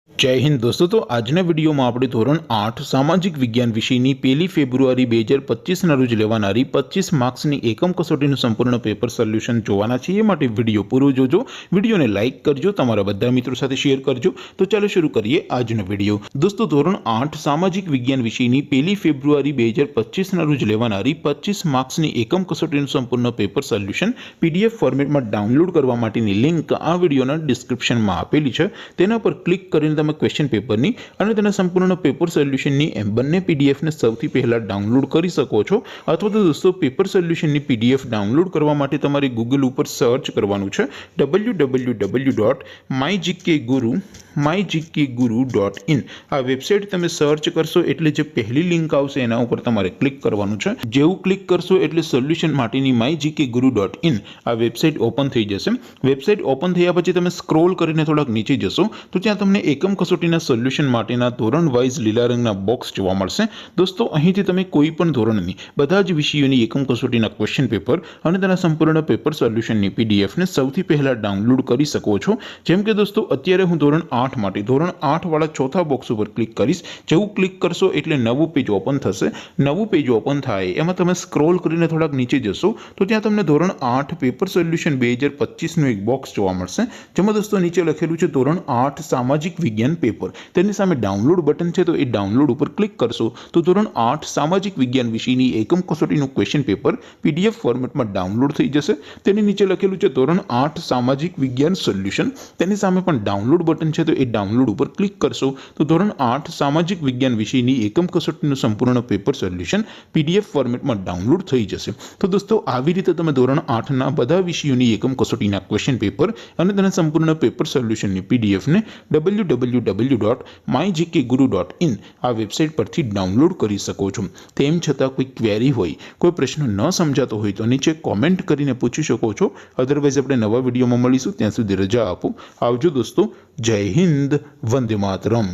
जय हिंद दोस्तों। तो આજના વિડીયોમાં આપણે ધોરણ 8 સામાજિક વિજ્ઞાન વિષયની 1 ફેબ્રુઆરી 2025ના રોજ લેવાનારી 25 માર્ક્સની એકમ કસોટીનું સંપૂર્ણ પેપર સોલ્યુશન જોવાના છે। એ માટે વિડીયો પૂરો જોજો, વિડીયોને લાઇક કરજો, તમારા બધા મિત્રો સાથે શેર કરજો। તો ચાલો શરૂ કરીએ આજનો વિડીયો। દોસ્તો ધોરણ 8 સામાજિક વિજ્ઞાન વિષયની 1 ફેબ્રુઆરી 2025ના રોજ લેવાનારી 25 માર્ક્સની એકમ કસોટીનું સંપૂર્ણ પેપર સોલ્યુશન પીડીએફ ફોર્મેટમાં ડાઉનલોડ કરવા માટેની લિંક આ વિડીયોના ડિસ્ક્રિપ્શનમાં આપેલી છે। તેના પર ક્લિક કરીને તમે ક્વેશ્ચન પેપરની અને તેના સંપૂર્ણ પેપર સોલ્યુશનની એમ બંને પીડીએફને સૌથી પહેલા ડાઉનલોડ કરી શકો છો। અથવા તો દોસ્તો પેપર સોલ્યુશનની પીડીએફ ડાઉનલોડ કરવા માટે તમારે ગૂગલ ઉપર સર્ચ કરવાનું છે www.mygkguru.in। આ વેબસાઇટ તમે સર્ચ કરશો એટલે જે પહેલી લિંક આવશે એના ઉપર તમારે ક્લિક કરવાનું છે। જેવું ક્લિક કરશો એટલે સોલ્યુશન માટેની mygkguru.in આ વેબસાઇટ ઓપન થઈ જશે। વેબસાઇટ ઓપન થયા પછી તમે સ્ક્રોલ કરીને થોડાક નીચે જશો તો ત્યાં તમને એકમ કસોટીના સોલ્યુશન માટેના ધોરણ વાઇઝ લીલા રંગના બોક્સ જોવા મળશે। દોસ્તો અહીંથી તમે કોઈ પણ ધોરણની બધા જ વિષયોની એકમ કસોટીના ક્વેશ્ચન પેપર અને તેના સંપૂર્ણ પેપર સોલ્યુશનની પીડીએફને સૌથી પહેલા ડાઉનલોડ કરી શકો છો। જેમ કે દોસ્તો અત્યારે હું ધોરણ 8 માટે ધોરણ 8 વાળા ચોથા બોક્સ ઉપર ક્લિક કરીશ। જેવું ક્લિક કરશો એટલે નવું પેજ ઓપન થશે। નવું પેજ ઓપન થાય એમાં તમે સ્ક્રોલ કરીને થોડાક નીચે જશો તો ત્યાં તમને ધોરણ 8 પેપર સોલ્યુશન 2025નું એક બોક્સ જોવા મળશે। જેમાં દોસ્તો નીચે લખેલું છે ધોરણ 8 સામાજિક વિજ્ઞાન પેપર। તેની સામે ડાઉનલોડ બટન છે તો એ ડાઉનલોડ ઉપર ક્લિક કરશો તો ધોરણ 8 સામાજિક વિજ્ઞાન વિષયની એકમ કસોટીનું ક્વેશ્ચન પેપર પીડીએફ ફોર્મેટમાં ડાઉનલોડ થઈ જશે। તેની નીચે લખેલું છે ધોરણ 8 સામાજિક વિજ્ઞાન સોલ્યુશન। તેની સામે પણ ડાઉનલોડ બટન છે તો એ ડાઉનલોડ ઉપર ક્લિક કરશો તો ધોરણ 8 સામાજિક વિજ્ઞાન વિષયની એકમ કસોટીનું સંપૂર્ણ પેપર સોલ્યુશન પીડીએફ ફોર્મેટમાં ડાઉનલોડ થઈ જશે। તો દોસ્તો આવી રીતે તમે ધોરણ 8ના બધા વિષયોની એકમ કસોટીના ક્વેશ્ચન પેપર અને તેના સંપૂર્ણ પેપર સોલ્યુશનની પીડીએફને www.mygkguru.in આ વેબસાઇટ પરથી ડાઉનલોડ કરી શકો છો। તેમ છતાં કોઈ ક્વેરી હોય, કોઈ પ્રશ્ન ન સમજાતો હોય તો નીચે કોમેન્ટ કરીને પૂછી શકો છો। અધરવાઇઝ આપણે નવા વિડીયોમાં મળીશું, ત્યાં સુધી રજા આપો। આવજો દોસ્તો। જય હિન્દ, વંદે માતરમ।